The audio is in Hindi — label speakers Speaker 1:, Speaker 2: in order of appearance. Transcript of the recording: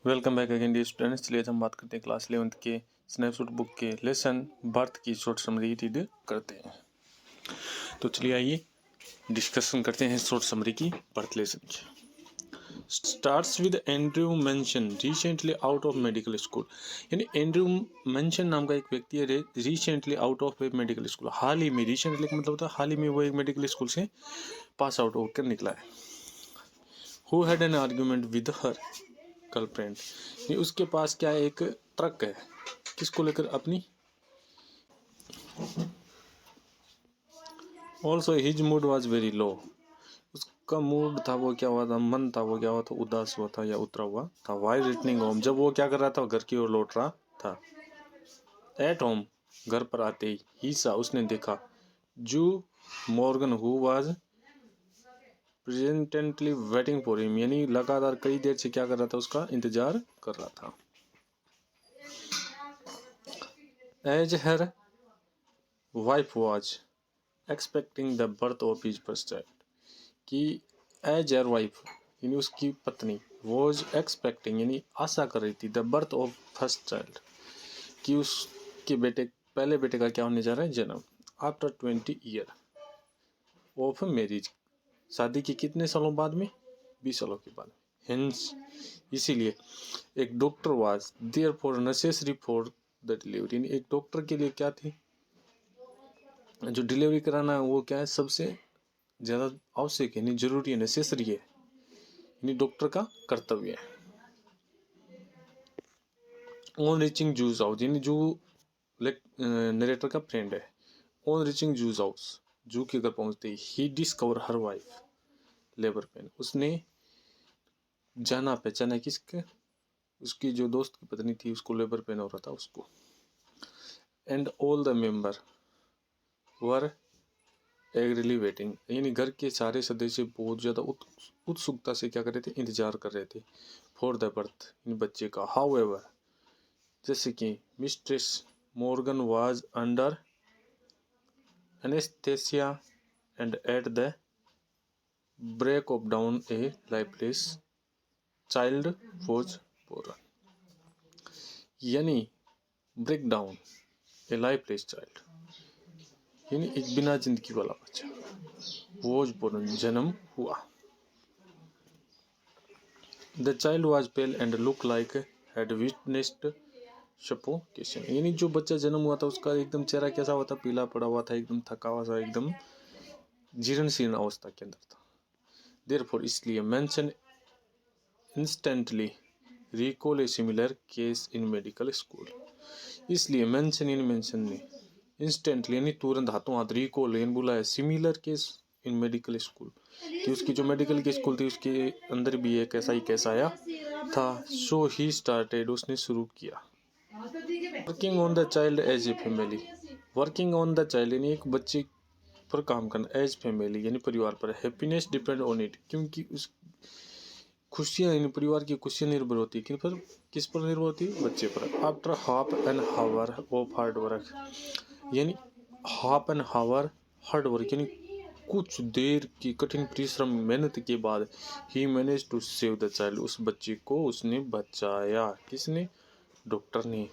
Speaker 1: Welcome back again dear students. चलिए आज हम बात करते हैं क्लास 11th के स्नैपशॉट बुक के लेसन बर्थ की शॉर्ट समरी रीड करते हैं। तो चलिए आइए डिस्कशन करते हैं शॉर्ट समरी की बर्थ लेसन की। Starts with Andrew Manson recently out of medical school. यानी एंड्रयू मेंशन नाम का एक व्यक्ति है recently out of a medical school. हाल ही में, रिसेंटली का मतलब होता है हाल ही में वो एक मेडिकल स्कूल से पास आउट होकर निकला है। Who had an argument with her girlfriend. ये उसके पास क्या है, एक ट्रक है, किसको लेकर, अपनी। Also his mood was very low. उसका मूड था, वो क्या हुआ था, मन था, वो क्या हुआ था, उदास हुआ था या उतरा हुआ था। वाई रिटर्निंग होम, जब वो क्या कर रहा था, घर की ओर लौट रहा था। एट होम, घर पर आते ही सा, उसने देखा, जू Morgan who was presently waiting for him, यानी लगातार कई देर से क्या कर रहा था, उसका इंतजार कर रहा था। As her wife was expecting the birth of his first child, कि एज हर वाइफ यानी उसकी पत्नी, वाज एक्सपेक्टिंग यानी आशा कर रही थी, the birth of first child, कि उसके बेटे, पहले बेटे का क्या होने जा रहा है, जन्म। आफ्टर 20 ईयर ऑफ मैरिज, शादी के कितने सालों बाद में, 20 सालों के बाद। हेंस, इसीलिए एक doctor was there for necessary for the delivery, यानी एक डॉक्टर के लिए क्या थी, जो डिलीवरी कराना है वो क्या है, सबसे ज़्यादा आवश्यक है, यानी जरूरी है, नेसेसरी है, यानी डॉक्टर का कर्तव्य है। ऑन रीचिंग जूस हाउस, यानी जू नरेटर का फ्रेंड है। ऑन रीचिंग जूस हाउस, जू के घर पहुंचते ही discover her wife labour pain, उसने जाना पहचाना किसके, उसकी जो दोस्त की पत्नी थी, उसको लेबर पेन हो रहा था उसको। And all the member were eagerly waiting, यानी घर के सारे सदस्य बहुत ज़्यादा उत्सुकता से क्या कर रहे थे, इंतजार कर रहे थे, फॉर द बर्थ, इन बच्चे का। हाउएवर, जैसे कि mistress Morgan was under anaesthesia and at the break of dawn a lifeless child was born, यानी break dawn a lifeless child, यानी एक बिना जिंदगी वाला बच्चा, वाज बोर्न, जन्म हुआ। The child was pale and look like had witnessed suffocation, यानी जो बच्चा जन्म हुआ था उसका एकदम चेहरा कैसा हुआ था, पीला पड़ा हुआ था, एकदम थका हुआ था, एकदम जीर्ण शीर्ण अवस्था के अंदर था। देयरफॉर, इसलिए mention instantly recall a similar case in medical school, इसलिए मेंशन ने इंस्टेंटली यानी तुरंत, हाथों हाथ, रिकॉल यानी बुलाया, similar case in medical school, कि उसकी जो मेडिकल की स्कूल थी उसके अंदर भी एक ऐसा ही केस आया था। सो ही स्टार्टेड, उसने शुरू किया। Working on the child as a family, working on the child यानी एक बच्चे पर काम करना, एज फैमिली यानी परिवार पर। हैप्पीनेस डिपेंड ऑन इट, क्योंकि उस खुशियाँ यानी परिवार की खुशियाँ निर्भर होती है किन पर, किस पर निर्भर होती है, बच्चे पर। After half an hour of hard work, यानी half an hour hard work यानी कुछ देर की कठिन परिश्रम मेहनत के बाद, ही manage to save the child, उस बच्चे को उसने बचाया। किसने, डॉक्टर ने।